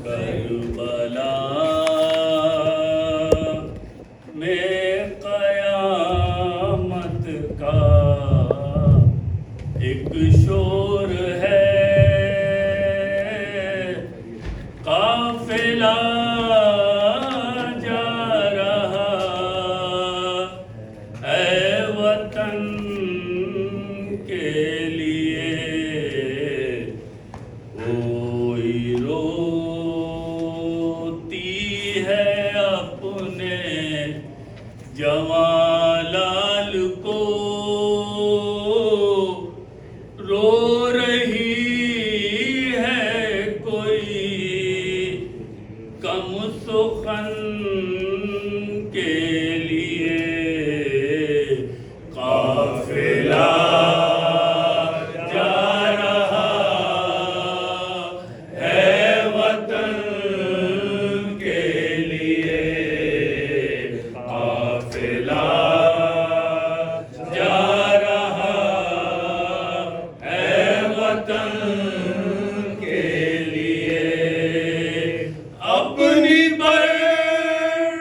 Karbala में कयामत का एक शोर है, काफिला जा रहा है वतन के लिए। कोई रोती है अपने जवां लाल को, रो रही है कोई कम सुखन के लिए। काफिला जा रहा है वतन के लिए, काफिला जा रहा है वतन के लिए। अपनी बर्बादी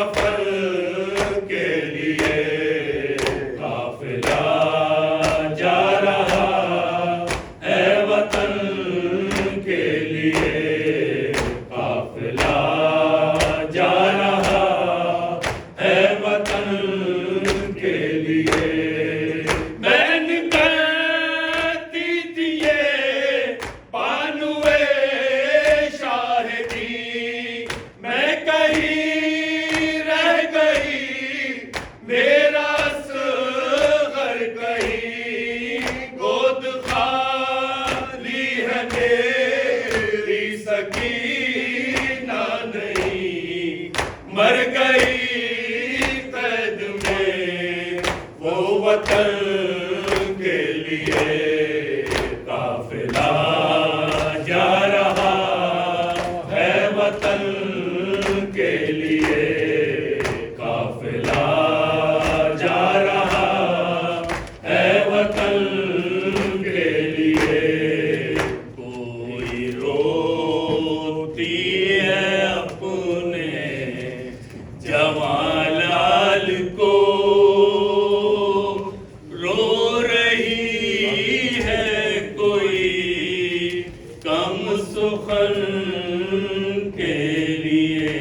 सफर के लिए काफिला जा रहा है वतन के लिए, काफिला जा रहा है वतन के लिए। बैन करती थी ये पानुए शाहिदी, मैं कहीं रह गई मेरा असग़र कहीं, गोद खाली है मेरी सकीना नहीं, मर गई कैद में वो वतन के लिए। काफिला जा रहा है वतन के लिए, काफिला जा रहा है वतन के लिए। कोई रोती है अपने जवां लाल को, रो रही है कोई कम सुखन के लिए।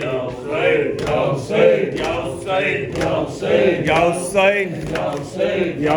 या हुसैन, या हुसैन, या हुसैन, या हुसैन, या हुसैन, या हुसैन, या